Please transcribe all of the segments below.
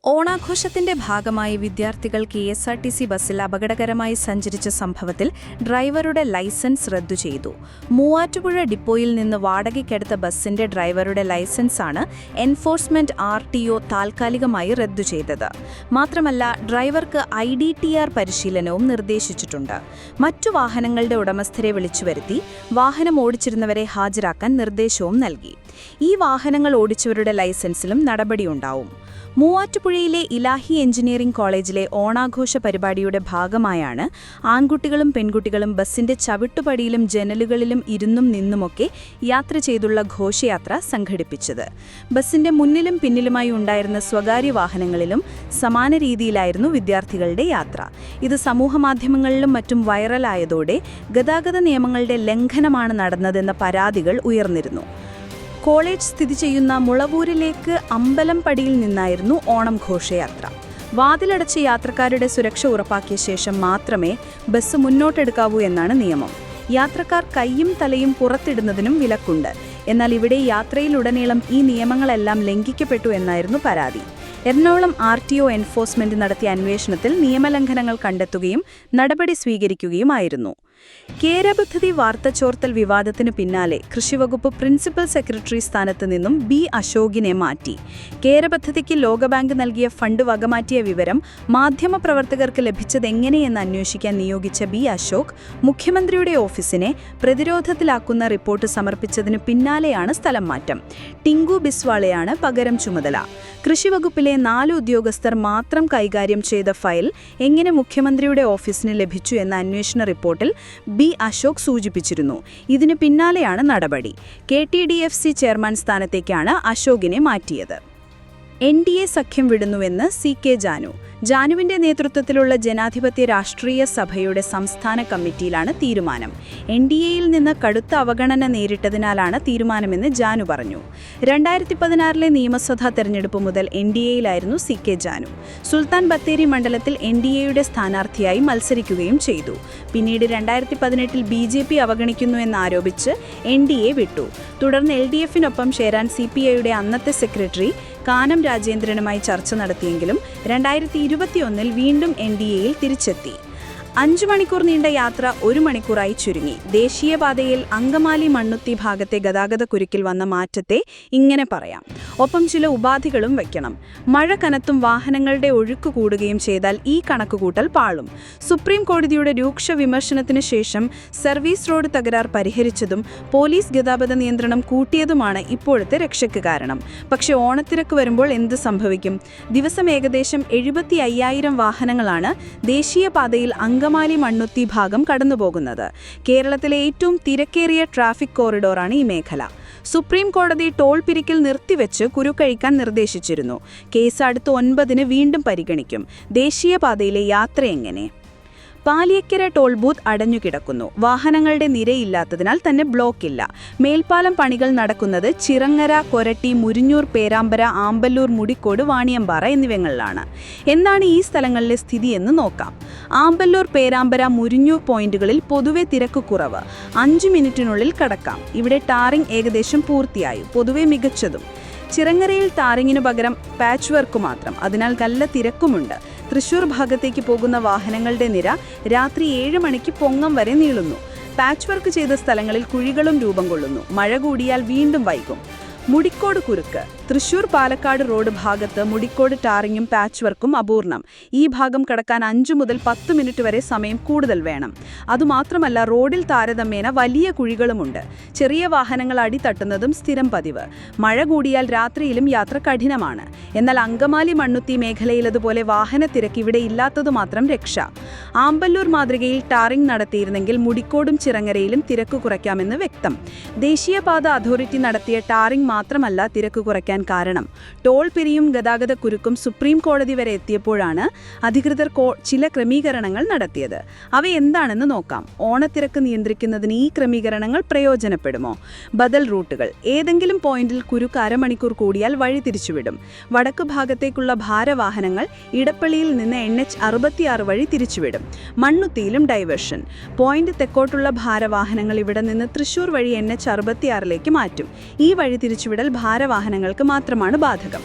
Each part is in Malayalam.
ഓണാഘോഷത്തിന്റെ ഭാഗമായി വിദ്യാർത്ഥികൾ കെ.എസ്.ആർ.ടി.സി ബസ്സിൽ അപകടകരമായി സഞ്ചരിച്ച സംഭവത്തിൽ ഡ്രൈവറുടെ ലൈസൻസ് റദ്ദു ചെയ്തു. മൂവാറ്റുപുഴ ഡിപ്പോയിൽ നിന്ന് വാടകയ്ക്കെടുത്ത ബസ്സിന്റെ ഡ്രൈവറുടെ ലൈസൻസാണ് എൻഫോഴ്സ്മെന്റ് ആർ.ടി.ഒ താൽക്കാലികമായി റദ്ദു ചെയ്തത്. മാത്രമല്ല, ഡ്രൈവർക്ക് IDTR പരിശീലനവും നിർദ്ദേശിച്ചിട്ടുണ്ട്. മറ്റു വാഹനങ്ങളുടെ ഉടമസ്ഥരെ വിളിച്ചുവരുത്തി വാഹനം ഓടിച്ചിരുന്നവരെ ഹാജരാക്കാൻ നിർദ്ദേശവും നൽകി. ഈ വാഹനങ്ങൾ ഓടിച്ചവരുടെ ലൈസൻസിലും നടപടിയുണ്ടാവും. മൂവാറ്റുപുഴയിലെ ഇലാഹി എഞ്ചിനീയറിംഗ് കോളേജിലെ ഓണാഘോഷ പരിപാടിയുടെ ഭാഗമായാണ് ആൺകുട്ടികളും പെൺകുട്ടികളും ബസ്സിന്റെ ചവിട്ടുപടിയിലും ജനലുകളിലും ഇരുന്നും നിന്നുമൊക്കെ യാത്ര ചെയ്തുള്ള ഘോഷയാത്ര സംഘടിപ്പിച്ചത്. ബസ്സിന്റെ മുന്നിലും പിന്നിലുമായി ഉണ്ടായിരുന്ന സ്വകാര്യ വാഹനങ്ങളിലും സമാന രീതിയിലായിരുന്നു വിദ്യാർത്ഥികളുടെ യാത്ര. ഇത് സമൂഹമാധ്യമങ്ങളിലും മറ്റും വൈറലായതോടെ ഗതാഗത നിയമങ്ങളുടെ ലംഘനമാണ് നടന്നതെന്ന പരാതികൾ ഉയർന്നിരുന്നു. കോളേജ് സ്ഥിതി ചെയ്യുന്ന മുളവൂരിലേക്ക് അമ്പലംപടിയിൽ നിന്നായിരുന്നു ഓണം ഘോഷയാത്ര. വാതിലടച്ച് യാത്രക്കാരുടെ സുരക്ഷ ഉറപ്പാക്കിയ ശേഷം മാത്രമേ ബസ് മുന്നോട്ടെടുക്കാവൂ എന്നാണ് നിയമം. യാത്രക്കാർ കൈയും തലയും പുറത്തിടുന്നതിനും വിലക്കുണ്ട്. എന്നാൽ ഇവിടെ യാത്രയിലുടനീളം ഈ നിയമങ്ങളെല്ലാം ലംഘിക്കപ്പെട്ടു എന്നായിരുന്നു പരാതി. എറണാകുളം RTO എൻഫോഴ്സ്മെന്റ് നടത്തിയ അന്വേഷണത്തിൽ നിയമലംഘനങ്ങൾ കണ്ടെത്തുകയും നടപടി സ്വീകരിക്കുകയുമായിരുന്നു. കേരപദ്ധതി വാർത്തച്ചോർത്തൽ വിവാദത്തിനു പിന്നാലെ കൃഷിവകുപ്പ് പ്രിൻസിപ്പൽ സെക്രട്ടറി സ്ഥാനത്ത് നിന്നും B. അശോകിനെ മാറ്റി. കേരപദ്ധതിക്ക് ലോകബാങ്ക് നൽകിയ ഫണ്ട് വകമാറ്റിയ വിവരം മാധ്യമപ്രവർത്തകർക്ക് ലഭിച്ചതെങ്ങനെയെന്ന് അന്വേഷിക്കാൻ നിയോഗിച്ച B. അശോക് മുഖ്യമന്ത്രിയുടെ ഓഫീസിനെ പ്രതിരോധത്തിലാക്കുന്ന റിപ്പോർട്ട് സമർപ്പിച്ചതിനു പിന്നാലെയാണ് സ്ഥലം മാറ്റം. ടിങ്കു ബിസ്വാളയാണ് പകരം ചുമതല. കൃഷിവകുപ്പിലെ 4 ഉദ്യോഗസ്ഥർ മാത്രം കൈകാര്യം ചെയ്ത ഫയൽ എങ്ങനെ മുഖ്യമന്ത്രിയുടെ ഓഫീസിന് ലഭിച്ചു എന്ന അന്വേഷണ റിപ്പോർട്ടിൽ B. അശോക് സൂചിപ്പിച്ചിരുന്നു. ഇതിന് പിന്നാലെയാണ് നടപടി. KTDFC ചെയർമാൻ സ്ഥാനത്തേക്കാണ് അശോകിനെ മാറ്റിയത്. NDA സഖ്യം വിടുന്നുവെന്ന് CK ജാനു. ജാനുവിന്റെ നേതൃത്വത്തിലുള്ള ജനാധിപത്യ രാഷ്ട്രീയ സഭയുടെ സംസ്ഥാന കമ്മിറ്റിയിലാണ് തീരുമാനം. NDAയിൽ നിന്ന് കടുത്ത അവഗണന നേരിട്ടതിനാലാണ് തീരുമാനമെന്ന് ജാനു പറഞ്ഞു. 2016 നിയമസഭാ തെരഞ്ഞെടുപ്പ് മുതൽ NDAയിലായിരുന്നു CK ജാനു. സുൽത്താൻ ബത്തേരി മണ്ഡലത്തിൽ NDAയുടെ സ്ഥാനാർത്ഥിയായി മത്സരിക്കുകയും ചെയ്തു. പിന്നീട് 2018 BJP അവഗണിക്കുന്നു എന്നാരോപിച്ച് NDA വിട്ടു. തുടർന്ന് LDFനൊപ്പം ചേരാൻ CPIയുടെ അന്നത്തെ സെക്രട്ടറി കാനം രാജേന്ദ്രനുമായി ചർച്ച നടത്തിയെങ്കിലും 2021 വീണ്ടും NDAയിൽ തിരിച്ചെത്തി. 5 മണിക്കൂർ നീണ്ട യാത്ര 1 മണിക്കൂറായി ചുരുങ്ങി. ദേശീയപാതയിൽ അങ്കമാലി മണ്ണുത്തി ഭാഗത്തെ ഗതാഗതക്കുരുക്കിൽ വന്ന മാറ്റത്തെ ഇങ്ങനെ പറയാം. ഒപ്പം ചില ഉപാധികളും വയ്ക്കണം. മഴ കനത്തും വാഹനങ്ങളുടെ ഒഴുക്ക് കൂടുകയും ചെയ്താൽ ഈ കണക്കുകൂട്ടൽ പാളും. സുപ്രീം കോടതിയുടെ രൂക്ഷ വിമർശനത്തിന് ശേഷം സർവീസ് റോഡ് തകരാർ പരിഹരിച്ചതും പോലീസ് ഗതാഗത നിയന്ത്രണം കൂട്ടിയതുമാണ് ഇപ്പോഴത്തെ രക്ഷയ്ക്ക് കാരണം. പക്ഷേ ഓണത്തിരക്ക് വരുമ്പോൾ എന്ത് സംഭവിക്കും? ദിവസം ഏകദേശം 75,000 വാഹനങ്ങളാണ് ദേശീയപാതയിൽ അങ്കമാലി മണ്ണുത്തി ഭാഗം കടന്നുപോകുന്നത്. കേരളത്തിലെ ഏറ്റവും തിരക്കേറിയ ട്രാഫിക് കോറിഡോറാണ് ഈ മേഖല. സുപ്രീം കോടതി ടോൾ പിരിക്കൽ നിർത്തിവെച്ച് കുരുക്കഴിക്കാൻ നിർദ്ദേശിച്ചിരുന്നു. കേസ് അടുത്ത 9-ന് വീണ്ടും പരിഗണിക്കും. ദേശീയപാതയിലെ യാത്ര എങ്ങനെ? പാലിയക്കര ടോൾ ബൂത്ത് അടഞ്ഞുകിടക്കുന്നു. വാഹനങ്ങളുടെ നിരയില്ലാത്തതിനാൽ തന്നെ ബ്ലോക്കില്ല. മേൽപ്പാലം പണികൾ നടക്കുന്നത് ചിറങ്ങര, കൊരട്ടി, മുരിഞ്ഞൂർ, പേരാമ്പ്ര, ആമ്പല്ലൂർ, മുടിക്കോട്, വാണിയമ്പാറ എന്നിവിടങ്ങളിലാണ്. എന്താണ് ഈ സ്ഥലങ്ങളിലെ സ്ഥിതി എന്ന് നോക്കാം. ആമ്പല്ലൂർ, പേരാമ്പ്ര, മുരിഞ്ഞൂർ പോയിന്റുകളിൽ പൊതുവെ തിരക്ക് കുറവ്. 5 മിനിറ്റിനുള്ളിൽ കടക്കാം. ഇവിടെ ടാറിംഗ് ഏകദേശം പൂർത്തിയായി, പൊതുവെ മികച്ചതും. ചിറങ്ങരയിൽ ടാറിങ്ങിനു പകരം പാച്ച് വർക്ക് മാത്രം, അതിനാൽ നല്ല തിരക്കുമുണ്ട്. തൃശൂർ ഭാഗത്തേക്ക് പോകുന്ന വാഹനങ്ങളുടെ നിര രാത്രി 7 മണിക്ക് പൊങ്ങം വരെ നീളുന്നു. പാച്ച് വർക്ക് ചെയ്ത സ്ഥലങ്ങളിൽ കുഴികളും രൂപം കൊള്ളുന്നു. മഴ കൂടിയാൽ വീണ്ടും വൈകും. മുടിക്കോട് കുരുക്ക്. തൃശൂർ പാലക്കാട് റോഡ് ഭാഗത്ത് മുടിക്കോട് ടാറിങ്ങും പാച്ച് വർക്കും അപൂർണം. ഈ ഭാഗം കടക്കാൻ 5 മുതൽ 10 മിനിറ്റ് വരെ സമയം കൂടുതൽ വേണം. അതുമാത്രമല്ല, റോഡിൽ താരതമ്യേന വലിയ കുഴികളുമുണ്ട്. ചെറിയ വാഹനങ്ങൾ അടിത്തട്ടുന്നതും സ്ഥിരം പതിവ്. മഴ കൂടിയാൽ രാത്രിയിലും യാത്ര കഠിനമാണ്. എന്നാൽ അങ്കമാലി മണ്ണുത്തി മേഖലയിലതുപോലെ വാഹനത്തിരക്ക് ഇവിടെ ഇല്ലാത്തതു മാത്രം രക്ഷ. ആമ്പല്ലൂർ മാതൃകയിൽ ടാറിംഗ് നടത്തിയിരുന്നെങ്കിൽ മുടിക്കോടും ചിറങ്ങരയിലും തിരക്ക് കുറയ്ക്കാമെന്ന് വ്യക്തം. ദേശീയപാത അതോറിറ്റി നടത്തിയ ടാറിംഗ് മാത്രമല്ല തിരക്ക് കുറയ്ക്കാൻ കാരണം. ടോൾ പിരിയും ഗതാഗതക്കുരുക്കും സുപ്രീം കോടതി വരെ എത്തിയപ്പോഴാണ് അധികൃതർ ചില ക്രമീകരണങ്ങൾ നടത്തിയത്. അവ എന്താണെന്ന് നോക്കാം. ഓണത്തിരക്ക് നിയന്ത്രിക്കുന്നതിന് ഈ ക്രമീകരണങ്ങൾ പ്രയോജനപ്പെടുമോ? ബദൽ റൂട്ടുകൾ. ഏതെങ്കിലും പോയിന്റിൽ കുരുക്ക് അരമണിക്കൂർ കൂടിയാൽ വഴി തിരിച്ചുവിടും. വടക്കു ഭാഗത്തേക്കുള്ള ഭാരവാഹനങ്ങൾ ഇടപ്പള്ളിയിൽ നിന്ന് NH 66 വഴി തിരിച്ചുവിടും. മണ്ണുത്തിയിലും ഡൈവേർഷൻ. പോയിന്റ് തെക്കോട്ടുള്ള ഭാരവാഹനങ്ങൾ ഇവിടെ നിന്ന് തൃശൂർ വഴി NH 66 മാറ്റും. ഈ വഴി തിരിച്ചുവിടൽ ഭാരവാഹനങ്ങൾക്ക് മാത്രമാണ് ബാധകം.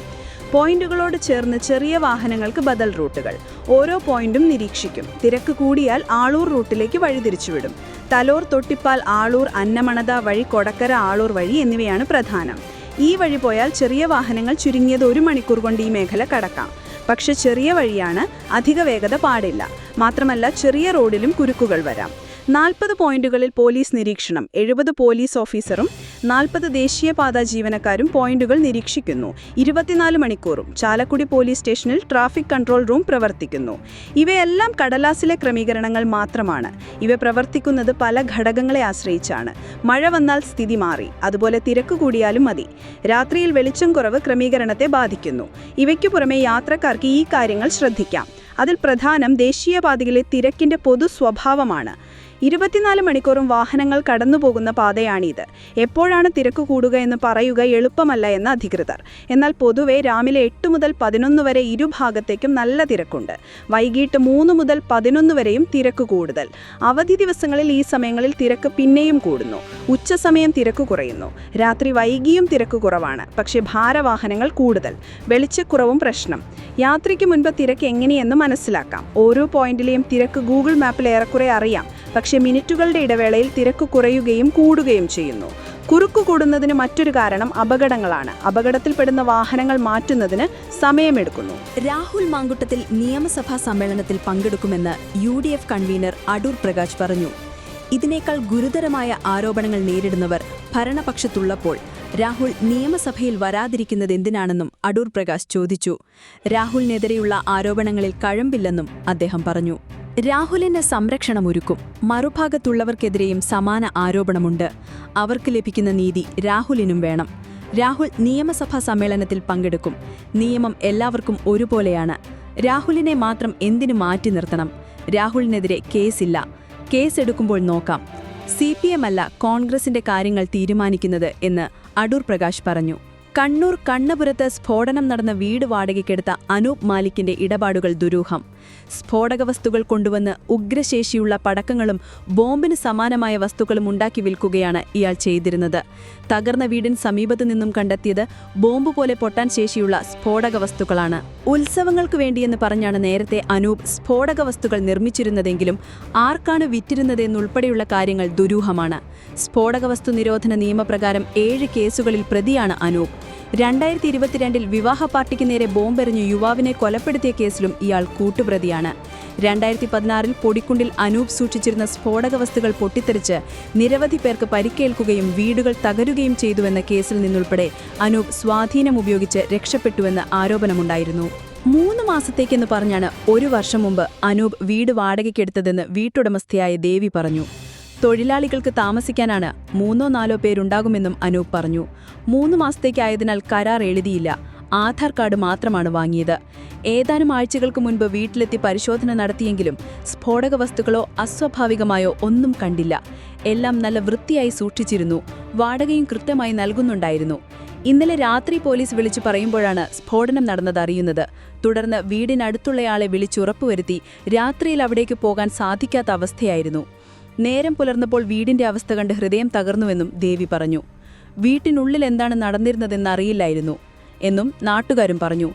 പോയിന്റുകളോട് ചേർന്ന് ചെറിയ വാഹനങ്ങൾക്ക് ബദൽ റൂട്ടുകൾ. ഓരോ പോയിന്റും നിരീക്ഷിക്കും. തിരക്ക് കൂടിയാൽ ആളൂർ റൂട്ടിലേക്ക് വഴിതിരിച്ചുവിടും. തലോർ, തൊട്ടിപ്പാൽ, ആളൂർ, അന്നമണത വഴി, കൊടക്കര, ആളൂർ വഴി എന്നിവയാണ് പ്രധാനം. ഈ വഴി പോയാൽ ചെറിയ വാഹനങ്ങൾ ചുരുങ്ങിയത് 1 മണിക്കൂർ കൊണ്ട് ഈ മേഖല കടക്കാം. പക്ഷെ ചെറിയ വഴിയാണ്, അധിക വേഗത പാടില്ല. മാത്രമല്ല ചെറിയ റോഡിലും കുരുക്കുകൾ വരാം. 40 പോയിന്റുകളിൽ പോലീസ് നിരീക്ഷണം. 70 പോലീസ് ഓഫീസറും 40 ദേശീയപാതാ ജീവനക്കാരും പോയിന്റുകൾ നിരീക്ഷിക്കുന്നു. 24 മണിക്കൂറും. ചാലക്കുടി പോലീസ് സ്റ്റേഷനിൽ ട്രാഫിക് കൺട്രോൾ റൂം പ്രവർത്തിക്കുന്നു. ഇവയെല്ലാം കടലാസിലെ ക്രമീകരണങ്ങൾ മാത്രമാണ്. ഇവ പ്രവർത്തിക്കുന്നത് പല ഘടകങ്ങളെ ആശ്രയിച്ചാണ്. മഴ വന്നാൽ സ്ഥിതി മാറി. അതുപോലെ തിരക്ക് കൂടിയാലും മതി. രാത്രിയിൽ വെളിച്ചം കുറവ് ക്രമീകരണത്തെ ബാധിക്കുന്നു. ഇവയ്ക്കു പുറമെ യാത്രക്കാർക്ക് ഈ കാര്യങ്ങൾ ശ്രദ്ധിക്കാം. അതിൽ പ്രധാനം ദേശീയപാതയിലെ തിരക്കിന്റെ പൊതു സ്വഭാവമാണ്. 24 മണിക്കൂറും വാഹനങ്ങൾ കടന്നുപോകുന്ന പാതയാണിത്. എപ്പോഴാണ് തിരക്ക് കൂടുക എന്ന് പറയുക എളുപ്പമല്ല എന്ന് അധികൃതർ. എന്നാൽ പൊതുവെ രാവിലെ 8 മുതൽ 11 വരെ ഇരുഭാഗത്തേക്കും നല്ല തിരക്കുണ്ട്. വൈകിട്ട് 3 മുതൽ 11 വരെയും തിരക്ക് കൂടുതൽ. അവധി ദിവസങ്ങളിൽ ഈ സമയങ്ങളിൽ തിരക്ക് പിന്നെയും കൂടുന്നു. ഉച്ചസമയം തിരക്ക് കുറയുന്നു. രാത്രി വൈകിയും തിരക്ക് കുറവാണ്. പക്ഷേ ഭാരവാഹനങ്ങൾ കൂടുതൽ. വെളിച്ചക്കുറവും പ്രശ്നം. യാത്രയ്ക്ക് മുൻപ് തിരക്ക് എങ്ങനെയെന്ന് മനസ്സിലാക്കാം. ഓരോ പോയിന്റിലെയും തിരക്ക് ഗൂഗിൾ മാപ്പിൽ ഏറെക്കുറെ അറിയാം. പക്ഷേ മിനിറ്റുകളുടെ ഇടവേളയിൽ തിരക്ക് കുറയുകയും കൂടുകയും ചെയ്യുന്നു. കുറുക്കു കൂടുന്നതിന് മറ്റൊരു കാരണം അപകടങ്ങളാണ്. അപകടത്തിൽപ്പെടുന്ന വാഹനങ്ങൾ മാറ്റുന്നതിന് സമയമെടുക്കുന്നു. രാഹുൽ മാങ്കുട്ടത്തിൽ നിയമസഭാ സമ്മേളനത്തിൽ പങ്കെടുക്കുമെന്ന് UDF കൺവീനർ അടൂർ പ്രകാശ് പറഞ്ഞു. ഇതിനേക്കാൾ ഗുരുതരമായ ആരോപണങ്ങൾ നേരിടുന്നവർ ഭരണപക്ഷത്തുള്ളപ്പോൾ രാഹുൽ നിയമസഭയിൽ വരാതിരിക്കുന്നത് എന്തിനാണെന്നും അടൂർ പ്രകാശ് ചോദിച്ചു. രാഹുലിനെതിരെയുള്ള ആരോപണങ്ങളിൽ കഴമ്പില്ലെന്നും അദ്ദേഹം പറഞ്ഞു. രാഹുലിന് സംരക്ഷണമൊരുക്കും. മറുഭാഗത്തുള്ളവർക്കെതിരെയും സമാന ആരോപണമുണ്ട്. അവർക്ക് ലഭിക്കുന്ന നീതി രാഹുലിനും വേണം. രാഹുൽ നിയമസഭാ സമ്മേളനത്തിൽ പങ്കെടുക്കും. നിയമം എല്ലാവർക്കും ഒരുപോലെയാണ്. രാഹുലിനെ മാത്രം എന്തിനു മാറ്റി നിർത്തണം? രാഹുലിനെതിരെ കേസില്ല. കേസെടുക്കുമ്പോൾ നോക്കാം. CPM അല്ല കോൺഗ്രസിന്റെ കാര്യങ്ങൾ തീരുമാനിക്കുന്നത് എന്ന് അടൂർ പ്രകാശ് പറഞ്ഞു. കണ്ണൂർ കണ്ണപുരത്ത് സ്ഫോടനം നടന്ന വീട് വാടകയ്ക്കെടുത്ത അനൂപ് മാലിക്കിന്റെ ഇടപാടുകൾ ദുരൂഹം. സ്ഫോടക വസ്തുക്കൾ കൊണ്ടുവന്ന് ഉഗ്രശേഷിയുള്ള പടക്കങ്ങളും ബോംബിന് സമാനമായ വസ്തുക്കളും ഉണ്ടാക്കി വിൽക്കുകയാണ് ഇയാൾ ചെയ്തിരുന്നത്. തകർന്ന വീടിന് സമീപത്തു നിന്നും കണ്ടെത്തിയത് ബോംബ് പോലെ പൊട്ടാൻ ശേഷിയുള്ള സ്ഫോടക വസ്തുക്കളാണ്. ഉത്സവങ്ങൾക്ക് വേണ്ടിയെന്ന് പറഞ്ഞാണ് നേരത്തെ അനൂപ് സ്ഫോടക വസ്തുക്കൾ നിർമ്മിച്ചിരുന്നതെങ്കിലും ആർക്കാണ് വിറ്റിരുന്നതെന്നുൾപ്പെടെയുള്ള കാര്യങ്ങൾ ദുരൂഹമാണ്. സ്ഫോടക വസ്തു നിരോധന നിയമപ്രകാരം 7 കേസുകളിൽ പ്രതിയാണ് അനൂപ്. 2022 വിവാഹ പാർട്ടിക്ക് നേരെ ബോംബെറിഞ്ഞു യുവാവിനെ കൊലപ്പെടുത്തിയ കേസിലും ഇയാൾ കൂട്ടുപ്രതിയാണ്. 2016 പൊടിക്കുണ്ടിൽ അനൂപ് സൂക്ഷിച്ചിരുന്ന സ്ഫോടക വസ്തുക്കൾ പൊട്ടിത്തെറിച്ച് നിരവധി പേർക്ക് പരിക്കേൽക്കുകയും വീടുകൾ തകരുകയും ചെയ്തുവെന്ന കേസിൽ നിന്നുൾപ്പെടെ അനൂപ് സ്വാധീനം ഉപയോഗിച്ച് രക്ഷപ്പെട്ടുവെന്ന് ആരോപണമുണ്ടായിരുന്നു. 3 മാസത്തേക്കെന്ന് പറഞ്ഞാണ് 1 വർഷം മുമ്പ് അനൂപ് വീട് വാടകയ്ക്കെടുത്തതെന്ന് വീട്ടുടമസ്ഥയായ ദേവി പറഞ്ഞു. തൊഴിലാളികൾക്ക് താമസിക്കാനാണ് 3-4 പേരുണ്ടാകുമെന്നും അനൂപ് പറഞ്ഞു. 3 മാസത്തേക്കായതിനാൽ കരാർ എഴുതിയില്ല. ആധാർ കാർഡ് മാത്രമാണ് വാങ്ങിയത്. ഏതാനും ആഴ്ചകൾക്ക് മുൻപ് വീട്ടിലെത്തി പരിശോധന നടത്തിയെങ്കിലും സ്ഫോടക വസ്തുക്കളോ അസ്വാഭാവികമായോ ഒന്നും കണ്ടില്ല. എല്ലാം നല്ല വൃത്തിയായി സൂക്ഷിച്ചിരുന്നു. വാടകയും കൃത്യമായി നൽകുന്നുണ്ടായിരുന്നു. ഇന്നലെ രാത്രി പോലീസ് വിളിച്ചു പറയുമ്പോഴാണ് സ്ഫോടനം നടന്നതറിയുന്നത്. തുടർന്ന് വീടിനടുത്തുള്ളയാളെ വിളിച്ചുറപ്പുവരുത്തി രാത്രിയിൽ അവിടേക്ക് പോകാൻ സാധിക്കാത്ത അവസ്ഥയായിരുന്നു. നേരം പുലർന്നപ്പോൾ വീടിന്റെ അവസ്ഥ കണ്ട് ഹൃദയം തകർന്നുവെന്നും ദേവി പറഞ്ഞു. വീട്ടിനുള്ളിൽ എന്താണ് നടന്നിരുന്നതെന്നറിയില്ലായിരുന്നു എന്നും നാട്ടുകാരും പറഞ്ഞു.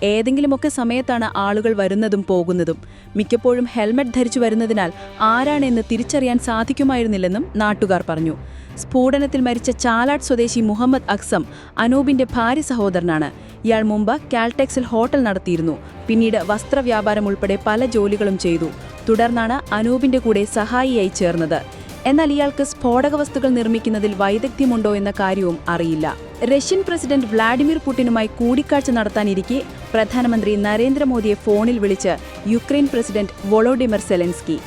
ഏതെങ്കിലുമൊക്കെ സമയത്താണ് ആളുകൾ വരുന്നതും പോകുന്നതും. മിക്കപ്പോഴും ഹെൽമറ്റ് ധരിച്ചു വരുന്നതിനാൽ ആരാണെന്ന് തിരിച്ചറിയാൻ സാധിക്കുമായിരുന്നില്ലെന്നും നാട്ടുകാർ പറഞ്ഞു. സ്ഫോടനത്തിൽ മരിച്ച ചാലാട്ട് സ്വദേശി മുഹമ്മദ് അക്സം അനൂപിന്റെ ഭാര്യ സഹോദരനാണ്. ഇയാൾ മുമ്പ് കാൽടെക്സിൽ ഹോട്ടൽ നടത്തിയിരുന്നു. പിന്നീട് വസ്ത്രവ്യാപാരം ഉൾപ്പെടെ പല ജോലികളും ചെയ്തു. തുടർന്നാണ് അനൂപിന്റെ കൂടെ സഹായിയായി ചേർന്നത്. എന്നാൽ ഇയാൾക്ക് സ്ഫോടക വസ്തുക്കൾ നിർമ്മിക്കുന്നതിൽ വൈദഗ്ധ്യമുണ്ടോ എന്ന കാര്യവും അറിയില്ല. റഷ്യൻ പ്രസിഡന്റ് വ്ളാഡിമിർ പുടിനുമായി കൂടിക്കാഴ്ച നടത്താനിരിക്കെ പ്രധാനമന്ത്രി നരേന്ദ്രമോദിയെ ഫോണിൽ വിളിച്ച് യുക്രൈൻ പ്രസിഡന്റ് വൊളോഡിമിർ സെലൻസ്കി.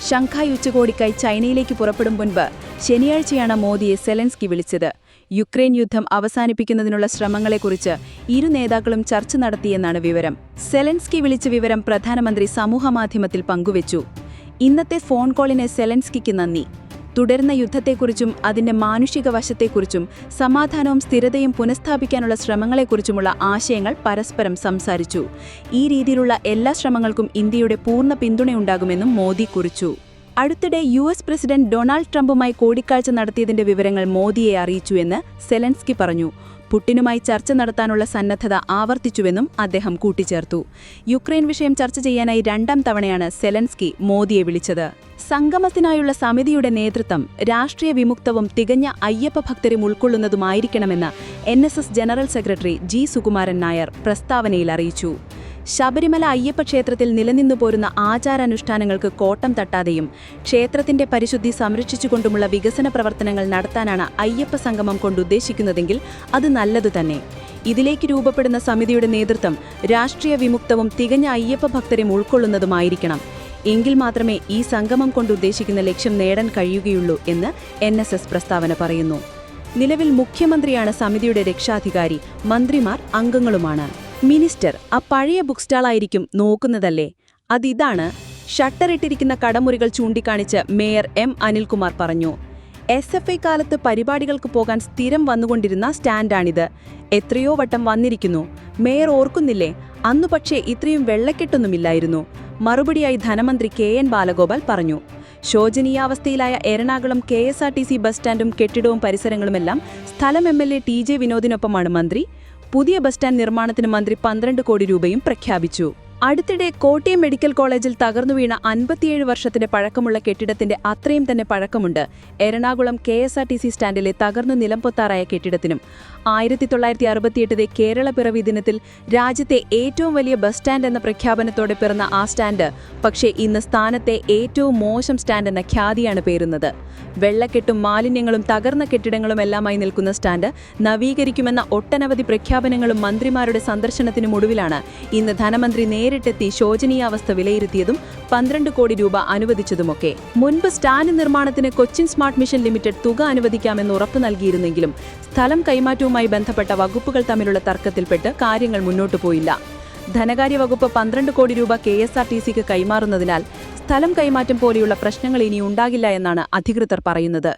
ഷങ്ഹായ് ഉച്ചകോടിക്കായി ചൈനയിലേക്ക് പുറപ്പെടും മുൻപ് ശനിയാഴ്ചയാണ് മോദിയെ സെലൻസ്കി വിളിച്ചത്. യുക്രൈൻ യുദ്ധം അവസാനിപ്പിക്കുന്നതിനുള്ള ശ്രമങ്ങളെക്കുറിച്ച് ഇരു നേതാക്കളും ചർച്ച നടത്തിയെന്നാണ് വിവരം. സെലൻസ്കി വിളിച്ച വിവരം പ്രധാനമന്ത്രി സമൂഹമാധ്യമത്തിൽ പങ്കുവച്ചു. ഇന്നത്തെ ഫോൺ കോളിന് സെലൻസ്കിക്ക് നന്ദി. തുടരുന്ന യുദ്ധത്തെക്കുറിച്ചും അതിന്റെ മാനുഷിക വശത്തെക്കുറിച്ചും സമാധാനവും സ്ഥിരതയും പുനഃസ്ഥാപിക്കാനുള്ള ശ്രമങ്ങളെക്കുറിച്ചുമുള്ള ആശയങ്ങൾ പരസ്പരം സംസാരിച്ചു. ഈ രീതിയിലുള്ള എല്ലാ ശ്രമങ്ങൾക്കും ഇന്ത്യയുടെ പൂർണ്ണ പിന്തുണയുണ്ടാകുമെന്നും മോദി കുറിച്ചു. അടുത്തിടെ US പ്രസിഡന്റ് ഡൊണാൾഡ് ട്രംപുമായി കൂടിക്കാഴ്ച നടത്തിയതിന്റെ വിവരങ്ങൾ മോദിയെ അറിയിച്ചു എന്ന് സെലൻസ്കി പറഞ്ഞു. പുടിനുമായി ചർച്ച നടത്താനുള്ള സന്നദ്ധത ആവർത്തിച്ചുവെന്നും അദ്ദേഹം കൂട്ടിച്ചേർത്തു. യുക്രൈൻ വിഷയം ചർച്ച ചെയ്യാനായി 2ാം തവണയാണ് സെലൻസ്കി മോദിയെ വിളിച്ചത്. സംഗമത്തിനായുള്ള സമിതിയുടെ നേതൃത്വം രാഷ്ട്രീയ വിമുക്തവും തികഞ്ഞ അയ്യപ്പ ഭക്തരും ഉൾക്കൊള്ളുന്നതുമായിരിക്കണമെന്ന് NSS general secretary G Sukumaran Nair പ്രസ്താവനയിൽ അറിയിച്ചു. ശബരിമല അയ്യപ്പ ക്ഷേത്രത്തിൽ നിലനിന്നു പോരുന്ന ആചാരാനുഷ്ഠാനങ്ങൾക്ക് കോട്ടം തട്ടാതെയും ക്ഷേത്രത്തിന്റെ പരിശുദ്ധി സംരക്ഷിച്ചുകൊണ്ടുമുള്ള വികസന പ്രവർത്തനങ്ങൾ നടത്താനാണ് അയ്യപ്പ സംഗമം കൊണ്ടുദ്ദേശിക്കുന്നതെങ്കിൽ അത് നല്ലതുതന്നെ. ഇതിലേക്ക് രൂപപ്പെടുന്ന സമിതിയുടെ നേതൃത്വം രാഷ്ട്രീയ വിമുക്തവും തികഞ്ഞ അയ്യപ്പ ഭക്തരും ഉൾക്കൊള്ളുന്നതുമായിരിക്കണം. എങ്കിൽ മാത്രമേ ഈ സംഗമം കൊണ്ടുദ്ദേശിക്കുന്ന ലക്ഷ്യം നേടാൻ കഴിയുകയുള്ളൂ എന്ന് NSS പ്രസ്താവന പറയുന്നു. നിലവിൽ മുഖ്യമന്ത്രിയാണ് സമിതിയുടെ രക്ഷാധികാരി, മന്ത്രിമാർ അംഗങ്ങളുമാണ്. മിനിസ്റ്റർ ആ പഴയ ബുക്ക് സ്റ്റാളായിരിക്കും നോക്കുന്നതല്ലേ? അതിതാണ്. ഷട്ടറിട്ടിരിക്കുന്ന കടമുറികൾ ചൂണ്ടിക്കാണിച്ച് മേയർ M. അനിൽകുമാർ പറഞ്ഞു. SFI കാലത്ത് പരിപാടികൾക്ക് പോകാൻ സ്ഥിരം വന്നുകൊണ്ടിരുന്ന സ്റ്റാൻഡാണിത്. എത്രയോ വട്ടം വന്നിരിക്കുന്നു. മേയർ ഓർക്കുന്നില്ലേ? അന്നു പക്ഷേ ഇത്രയും വെള്ളക്കെട്ടൊന്നുമില്ലായിരുന്നു. മറുപടിയായി ധനമന്ത്രി KN ബാലഗോപാൽ പറഞ്ഞു. ശോചനീയാവസ്ഥയിലായ എറണാകുളം KSRTC ബസ് സ്റ്റാൻഡും കെട്ടിടവും പരിസരങ്ങളുമെല്ലാം സ്ഥലം MLA TJ വിനോദിനൊപ്പമാണ് മന്ത്രി. പുതിയ ബസ് സ്റ്റാൻഡ് നിർമ്മാണത്തിന് മന്ത്രി 12 കോടി രൂപയും പ്രഖ്യാപിച്ചു. അടുത്തിടെ കോട്ടയം മെഡിക്കൽ കോളേജിൽ തകർന്നു വീണ 57 വർഷത്തിന്റെ പഴക്കമുള്ള കെട്ടിടത്തിന്റെ അത്രയും തന്നെ പഴക്കമുണ്ട് എറണാകുളം KSRTC സ്റ്റാൻഡിലെ തകർന്നു നിലംപൊത്താറായ കെട്ടിടത്തിനും. 1968 കേരള പിറവി ദിനത്തിൽ രാജ്യത്തെ ഏറ്റവും വലിയ ബസ് സ്റ്റാൻഡ് എന്ന പ്രഖ്യാപനത്തോടെ പിറന്ന ആ സ്റ്റാൻഡ് പക്ഷേ ഇന്ന് സ്ഥാനത്തെ ഏറ്റവും മോശം സ്റ്റാൻഡ് എന്ന ഖ്യാതിയാണ് പേറുന്നത്. വെള്ളക്കെട്ടും മാലിന്യങ്ങളും തകർന്ന കെട്ടിടങ്ങളുമെല്ലാമായി നിൽക്കുന്ന സ്റ്റാൻഡ് നവീകരിക്കുമെന്ന ഒട്ടനവധി പ്രഖ്യാപനങ്ങളും മന്ത്രിമാരുടെ സന്ദർശനത്തിനുമൊടുവിലാണ് ഇന്ന് ധനമന്ത്രി നേരിട്ടെത്തി ശോചനീയാവസ്ഥ വിലയിരുത്തിയതും 12 കോടി രൂപ അനുവദിച്ചതുമൊക്കെ. മുൻപ് സ്റ്റാൻഡ് നിർമ്മാണത്തിന് കൊച്ചിൻ സ്മാർട്ട് മിഷൻ ലിമിറ്റഡ് തുക അനുവദിക്കാമെന്ന് ഉറപ്പു നൽകിയിരുന്നെങ്കിലും സ്ഥലം കൈമാറ്റവുമായി ബന്ധപ്പെട്ട വകുപ്പുകൾ തമ്മിലുള്ള തർക്കത്തിൽപ്പെട്ട് കാര്യങ്ങൾ മുന്നോട്ടു പോയില്ല. ധനകാര്യ വകുപ്പ് 12 കോടി രൂപ KSRTCക്ക് കൈമാറുന്നതിനാൽ സ്ഥലം കൈമാറ്റം പോലെയുള്ള പ്രശ്നങ്ങൾ ഇനി ഉണ്ടാകില്ല എന്നാണ് അധികൃതർ പറയുന്നത്.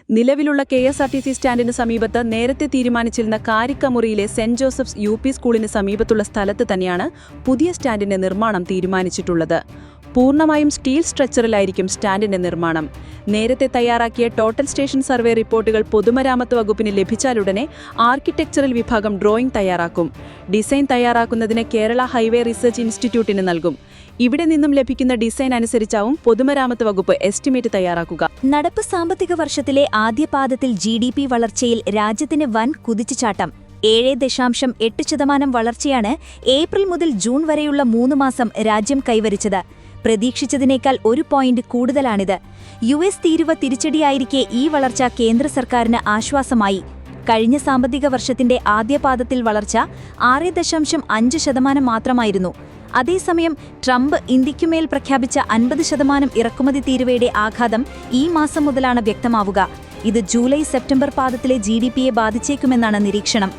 നിലവിലുള്ള KSRTC സ്റ്റാൻഡിന് സമീപത്ത് നേരത്തെ തീരുമാനിച്ചിരുന്ന കാരിക്കമുറിയിലെ സെന്റ് ജോസഫ്സ് UP സ്കൂളിന് സമീപത്തുള്ള സ്ഥലത്ത് തന്നെയാണ് പുതിയ സ്റ്റാൻഡിന്റെ നിർമ്മാണം തീരുമാനിച്ചിട്ടുള്ളത്. പൂർണ്ണമായും സ്റ്റീൽ സ്ട്രക്ചറിലായിരിക്കും സ്റ്റാൻഡിന്റെ നിർമ്മാണം. നേരത്തെ തയ്യാറാക്കിയ ടോട്ടൽ സ്റ്റേഷൻ സർവേ റിപ്പോർട്ടുകൾ പൊതുമരാമത്ത് വകുപ്പിന് ലഭിച്ചാലുടനെ ആർക്കിടെക്ചറൽ വിഭാഗം ഡ്രോയിംഗ് തയ്യാറാക്കും. ഡിസൈൻ തയ്യാറാക്കുന്നതിന് കേരള ഹൈവേ റിസർച്ച് ഇൻസ്റ്റിറ്റ്യൂട്ടിന് നൽകും. ഇവിടെ നിന്നും ലഭിക്കുന്ന ഡിസൈൻ അനുസരിച്ചാവും പൊതുമരാമത്ത് വകുപ്പ് എസ്റ്റിമേറ്റ് തയ്യാറാക്കുക. നടപ്പ് സാമ്പത്തിക വർഷത്തിലെ ആദ്യപാദത്തിൽ GDP വളർച്ചയിൽ രാജ്യത്തിന് വൻ കുതിച്ചുചാട്ടം. 7.8% വളർച്ചയാണ് ഏപ്രിൽ മുതൽ ജൂൺ വരെയുള്ള 3 മാസം രാജ്യം കൈവരിച്ചത്. പ്രതീക്ഷിച്ചതിനേക്കാൾ 1 പോയിന്റ് കൂടുതലാണിത്. US തീരുവ തിരിച്ചടിയായിരിക്കെ ഈ വളർച്ച കേന്ദ്ര സർക്കാരിന് ആശ്വാസമായി. കഴിഞ്ഞ സാമ്പത്തിക വർഷത്തിന്റെ ആദ്യപാദത്തിൽ വളർച്ച 6.5% മാത്രമായിരുന്നു. അതേസമയം ട്രംപ് ഇന്ത്യക്കുമേൽ പ്രഖ്യാപിച്ച 50% ഇറക്കുമതി തീരുവയുടെ ആഘാതം ഈ മാസം മുതലാണ് വ്യക്തമാവുക. ഇത് ജൂലൈ-സെപ്റ്റംബർ പാദത്തിലെ GDPയെ ബാധിച്ചേക്കുമെന്നാണ് നിരീക്ഷണം.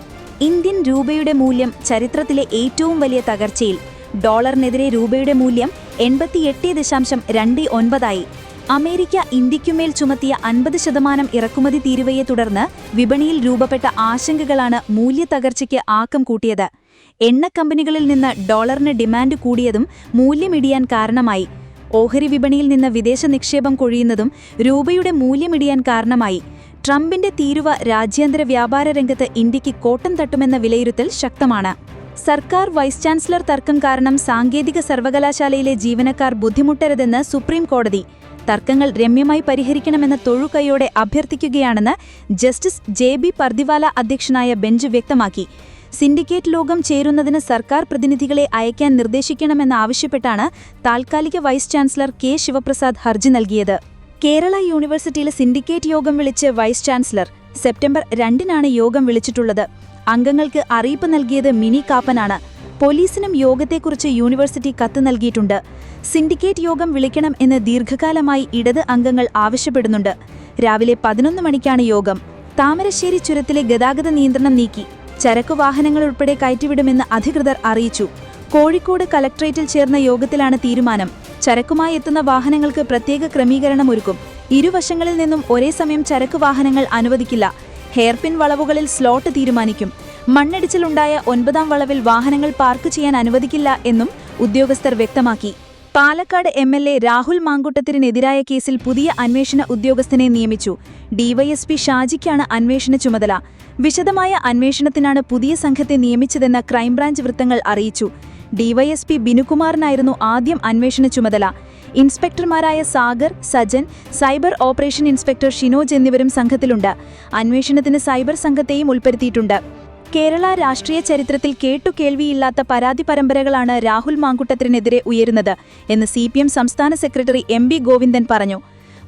ഇന്ത്യൻ രൂപയുടെ മൂല്യം ചരിത്രത്തിലെ ഏറ്റവും വലിയ തകർച്ചയിൽ. ഡോളറിനെതിരെ രൂപയുടെ മൂല്യം 88.29 അമേരിക്ക ഇന്ത്യക്കുമേൽ ചുമത്തിയ 50% ഇറക്കുമതി തീരുവയെ തുടർന്ന് വിപണിയിൽ രൂപപ്പെട്ട ആശങ്കകളാണ് മൂല്യത്തകർച്ചയ്ക്ക് ആക്കം കൂട്ടിയത്. എണ്ണക്കമ്പനികളിൽ നിന്ന് ഡോളറിന് ഡിമാൻഡ് കൂടിയതും മൂല്യമിടിയാൻ കാരണമായി. ഓഹരി വിപണിയിൽ നിന്ന് വിദേശ നിക്ഷേപം കൊഴിയുന്നതും രൂപയുടെ മൂല്യമിടിയാൻ കാരണമായി. ട്രംപിന്റെ തീരുവ രാജ്യാന്തര വ്യാപാര രംഗത്ത് ഇന്ത്യക്ക് കോട്ടം തട്ടുമെന്ന വിലയിരുത്തൽ ശക്തമാണ്. സർക്കാർ വൈസ് ചാൻസലർ തർക്കം കാരണം സാങ്കേതിക സർവകലാശാലയിലെ ജീവനക്കാർ ബുദ്ധിമുട്ടരുതെന്ന് സുപ്രീം കോടതി. തർക്കങ്ങൾ രമ്യമായി പരിഹരിക്കണമെന്ന തൊഴുകൈയോടെ അഭ്യർത്ഥിക്കുകയാണെന്ന് ജസ്റ്റിസ് JB പർദിവാല അധ്യക്ഷനായ ബെഞ്ച് വ്യക്തമാക്കി. സിൻഡിക്കേറ്റ് യോഗം ചേരുന്നതിന് സർക്കാർ പ്രതിനിധികളെ അയക്കാൻ നിർദ്ദേശിക്കണമെന്നാവശ്യപ്പെട്ടാണ് താൽക്കാലിക വൈസ് ചാൻസലർ K. ശിവപ്രസാദ് ഹർജി നൽകിയത്. കേരള യൂണിവേഴ്സിറ്റിയിലെ സിൻഡിക്കേറ്റ് യോഗം വിളിച്ച് വൈസ് ചാൻസലർ സെപ്റ്റംബർ 2-നാണ് യോഗം വിളിച്ചിട്ടുള്ളത്. അംഗങ്ങൾക്ക് അറിയിപ്പ് നൽകിയത് മിനി കാപ്പനാണ്. പോലീസിനും യോഗത്തെക്കുറിച്ച് യൂണിവേഴ്സിറ്റി കത്ത് നൽകിയിട്ടുണ്ട്. സിൻഡിക്കേറ്റ് യോഗം വിളിക്കണം എന്ന് ദീർഘകാലമായി ഇടത് അംഗങ്ങൾ ആവശ്യപ്പെടുന്നുണ്ട്. രാവിലെ 11 മണിക്കാണ് യോഗം. താമരശ്ശേരി ചുരത്തിലെ ഗതാഗത നിയന്ത്രണം നീക്കി. ചരക്കു വാഹനങ്ങൾ ഉൾപ്പെടെ കയറ്റിവിടുമെന്ന് അധികൃതർ അറിയിച്ചു. കോഴിക്കോട് കലക്ട്രേറ്റിൽ ചേർന്ന യോഗത്തിലാണ് തീരുമാനം. ചരക്കുമായി എത്തുന്ന വാഹനങ്ങൾക്ക് പ്രത്യേക ക്രമീകരണം ഒരുക്കും. ഇരുവശങ്ങളിൽ നിന്നും ഒരേ സമയം ചരക്കു വാഹനങ്ങൾ അനുവദിക്കില്ല. ഹെയർപിൻ വളവുകളിൽ സ്ലോട്ട് തീരുമാനിക്കും. മണ്ണിടിച്ചിലുണ്ടായ 9-ാം വളവിൽ വാഹനങ്ങൾ പാർക്ക് ചെയ്യാൻ അനുവദിക്കില്ല എന്നും ഉദ്യോഗസ്ഥർ വ്യക്തമാക്കി. പാലക്കാട് MLA രാഹുൽ മാങ്കുട്ടത്തിനെതിരായ കേസിൽ പുതിയ അന്വേഷണ ഉദ്യോഗസ്ഥനെ നിയമിച്ചു. DYSP ഷാജിക്കാണ് അന്വേഷണ ചുമതല. വിശദമായ അന്വേഷണത്തിനാണ് പുതിയ സംഘത്തെ നിയമിച്ചതെന്ന് ക്രൈംബ്രാഞ്ച് വൃത്തങ്ങൾ അറിയിച്ചു. ഡിവൈഎസ്പി ബിനുകുമാറിനായിരുന്നു ആദ്യം അന്വേഷണ ചുമതല. ഇൻസ്പെക്ടർമാരായ Sagar, Sajan, cyber operation inspector Shinoj എന്നിവരും സംഘത്തിലുണ്ട്. അന്വേഷണത്തിന് സൈബർ സംഘത്തെയും ഉൾപ്പെടുത്തിയിട്ടുണ്ട്. കേരള രാഷ്ട്രീയ ചരിത്രത്തിൽ കേട്ടുകേൾവിയില്ലാത്ത പരാതി പരമ്പരകളാണ് രാഹുൽ മാങ്കുട്ടത്തിനെതിരെ ഉയരുന്നത് എന്ന് CPM സംസ്ഥാന സെക്രട്ടറി MB ഗോവിന്ദൻ പറഞ്ഞു.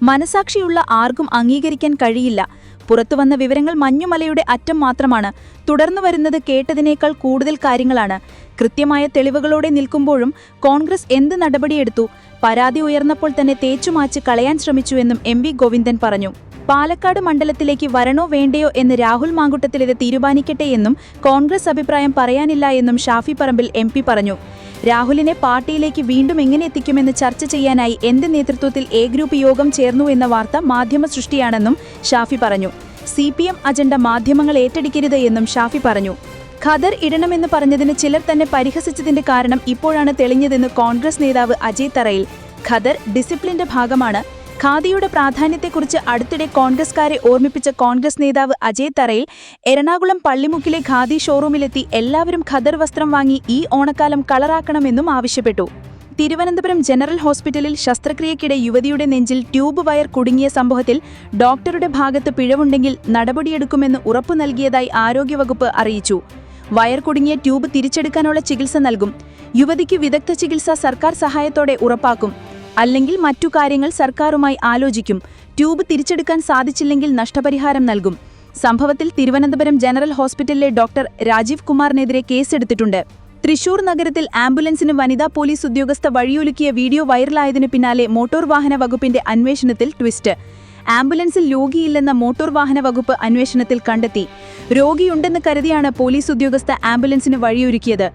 മനസാക്ഷിയുള്ള ആർക്കും അംഗീകരിക്കാൻ കഴിയില്ല. പുറത്തുവന്ന വിവരങ്ങൾ മഞ്ഞുമലയുടെ അറ്റം മാത്രമാണ്. തുടർന്നു വരുന്നത് കേട്ടതിനേക്കാൾ കൂടുതൽ കാര്യങ്ങളാണ്. കൃത്യമായ തെളിവുകളോടെ നിൽക്കുമ്പോഴും കോൺഗ്രസ് എന്ത് നടപടിയെടുത്തു? പരാതി ഉയർന്നപ്പോൾ തന്നെ തേച്ചുമാച്ച് കളയാൻ ശ്രമിച്ചുവെന്നും MB ഗോവിന്ദൻ പറഞ്ഞു. പാലക്കാട് മണ്ഡലത്തിലേക്ക് വരണോ വേണ്ടയോ എന്ന് രാഹുൽ മാങ്കുട്ടത്തിലിത് തീരുമാനിക്കട്ടെ എന്നും കോൺഗ്രസ് അഭിപ്രായം പറയാനില്ല എന്നും ഷാഫി പറമ്പിൽ MP പറഞ്ഞു. രാഹുലിനെ പാർട്ടിയിലേക്ക് വീണ്ടും എങ്ങനെ എത്തിക്കുമെന്ന് ചർച്ച ചെയ്യാനായി എന്റെ നേതൃത്വത്തിൽ A ഗ്രൂപ്പ് യോഗം ചേർന്നു എന്ന വാർത്ത മാധ്യമ സൃഷ്ടിയാണെന്നും ഷാഫി പറഞ്ഞു. CPM അജണ്ട മാധ്യമങ്ങൾ ഏറ്റെടുക്കരുത് എന്നും ഷാഫി പറഞ്ഞു. ഖദർ ഇടണമെന്ന് പറഞ്ഞതിന് ചിലർ തന്നെ പരിഹസിച്ചതിന്റെ കാരണം ഇപ്പോഴാണ് തെളിഞ്ഞതെന്ന് കോൺഗ്രസ് നേതാവ് അജയ് തറയിൽ. ഖദർ ഡിസിപ്ലിന്റെ ഭാഗമാണ്. ഖാദിയുടെ പ്രാധാന്യത്തെക്കുറിച്ച് അടുത്തിടെ കോൺഗ്രസ്കാരെ ഓർമ്മിപ്പിച്ച കോൺഗ്രസ് നേതാവ് അജയ് തറയിൽ എറണാകുളം പള്ളിമുക്കിലെ ഖാദി ഷോറൂമിലെത്തി എല്ലാവരും ഖദർ വസ്ത്രം വാങ്ങി ഈ ഓണക്കാലം കളറാക്കണമെന്നും ആവശ്യപ്പെട്ടു. തിരുവനന്തപുരം ജനറൽ ഹോസ്പിറ്റലിൽ ശസ്ത്രക്രിയയ്ക്കിടെ യുവതിയുടെ നെഞ്ചിൽ ട്യൂബ് വയർ കുടുങ്ങിയ സംഭവത്തിൽ ഡോക്ടറുടെ ഭാഗത്ത് പിഴവുണ്ടെങ്കിൽ നടപടിയെടുക്കുമെന്ന് ഉറപ്പു നൽകിയതായി ആരോഗ്യവകുപ്പ് അറിയിച്ചു. വയർ കുടുങ്ങിയ ട്യൂബ് തിരിച്ചെടുക്കാനുള്ള ചികിത്സ നൽകും. യുവതിക്ക് വിദഗ്ധ ചികിത്സ സർക്കാർ സഹായത്തോടെ ഉറപ്പാക്കും. അല്ലെങ്കിൽ മറ്റു കാര്യങ്ങൾ സർക്കാരുമായി ആലോചിക്കും. ട്യൂബ് തിരിച്ചെടുക്കാൻ സാധിച്ചില്ലെങ്കിൽ നഷ്ടപരിഹാരം നൽകും. സംഭവത്തിൽ തിരുവനന്തപുരം ജനറൽ ഹോസ്പിറ്റലിലെ ഡോക്ടർ രാജീവ് കുമാറിനെതിരെ കേസെടുത്തിട്ടുണ്ട്. തൃശൂർ നഗരത്തിൽ ആംബുലൻസിന് വനിതാ പോലീസ് ഉദ്യോഗസ്ഥ വഴിയൊരുക്കിയ വീഡിയോ വൈറലായതിനു പിന്നാലെ മോട്ടോർ വാഹന വകുപ്പിന്റെ അന്വേഷണത്തിൽ ട്വിസ്റ്റ്. ആംബുലൻസിൽ രോഗിയില്ലെന്ന മോട്ടോർ വാഹന വകുപ്പ് അന്വേഷണത്തിൽ കണ്ടെത്തി. രോഗിയുണ്ടെന്ന് കരുതിയാണ് പോലീസ് ഉദ്യോഗസ്ഥ ആംബുലൻസിന് വഴിയൊരുക്കിയത്.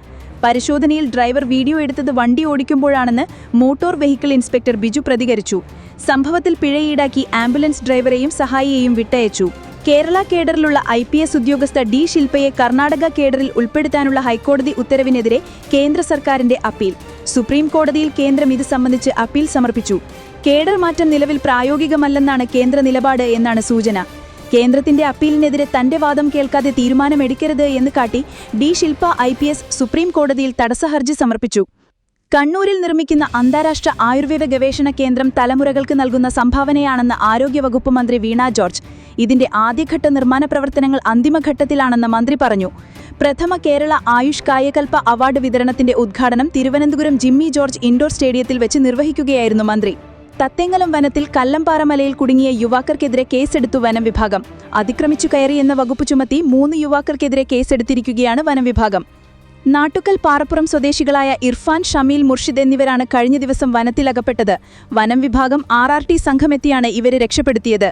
പരിശോധനയിൽ ഡ്രൈവർ വീഡിയോ എടുത്തത് വണ്ടി ഓടിക്കുമ്പോഴാണെന്ന് മോട്ടോർ വെഹിക്കിൾ ഇൻസ്പെക്ടർ ബിജു പ്രതികരിച്ചു. സംഭവത്തിൽ പിഴ ഈടാക്കി ആംബുലൻസ് ഡ്രൈവറെയും സഹായിയെയും വിട്ടയച്ചു. കേരള കേഡറിലുള്ള IPS ഉദ്യോഗസ്ഥ D ശിൽപയെ കർണാടക കേഡറിൽ ഉൾപ്പെടുത്താനുള്ള ഹൈക്കോടതി ഉത്തരവിനെതിരെ കേന്ദ്ര സർക്കാരിന്റെ അപ്പീൽ. സുപ്രീം കോടതിയിൽ കേന്ദ്രം ഇത് സംബന്ധിച്ച് അപ്പീൽ സമർപ്പിച്ചു. കേഡർ മാറ്റം നിലവിൽ പ്രായോഗികമല്ലെന്നാണ് കേന്ദ്ര നിലപാട് എന്നാണ് സൂചന. കേന്ദ്രത്തിന്റെ അപ്പീലിനെതിരെ തന്റെ വാദം കേൾക്കാതെ തീരുമാനമെടുക്കരുത് എന്ന് കാട്ടി D ശിൽപ IPS സുപ്രീം കോടതിയിൽ തടസ്സഹർജി സമർപ്പിച്ചു. കണ്ണൂരിൽ നിർമ്മിക്കുന്ന അന്താരാഷ്ട്ര ആയുർവേദ ഗവേഷണ കേന്ദ്രം തലമുറകൾക്ക് നൽകുന്ന സംഭാവനയാണെന്ന് ആരോഗ്യവകുപ്പ് മന്ത്രി വീണ ജോർജ്. ഇതിന്റെ ആദ്യഘട്ട നിർമ്മാണ പ്രവർത്തനങ്ങൾ അന്തിമഘട്ടത്തിലാണെന്ന് മന്ത്രി പറഞ്ഞു. പ്രഥമ കേരള ആയുഷ് കായകൽപ അവാർഡ് വിതരണത്തിന്റെ ഉദ്ഘാടനം തിരുവനന്തപുരം ജിമ്മി ജോർജ് ഇൻഡോർ സ്റ്റേഡിയത്തിൽ വെച്ച് നിർവഹിക്കുകയായിരുന്നു മന്ത്രി. തത്തേങ്ങലം വനത്തിൽ കല്ലമ്പാറമലയിൽ കുടുങ്ങിയ യുവാക്കർക്കെതിരെ കേസെടുത്തു വനം വിഭാഗം. അതിക്രമിച്ചു കയറിയെന്ന വകുപ്പ് ചുമത്തി 3 യുവാക്കർക്കെതിരെ കേസെടുത്തിരിക്കുകയാണ് വനം വിഭാഗം. നാട്ടുക്കൽ പാറപ്പുറം സ്വദേശികളായ ഇർഫാൻ, ഷമീൽ, മുർഷിദ് എന്നിവരാണ് കഴിഞ്ഞ ദിവസം വനത്തിലകപ്പെട്ടത്. വനം വിഭാഗം RRT സംഘമെത്തിയാണ് ഇവരെ രക്ഷപ്പെടുത്തിയത്.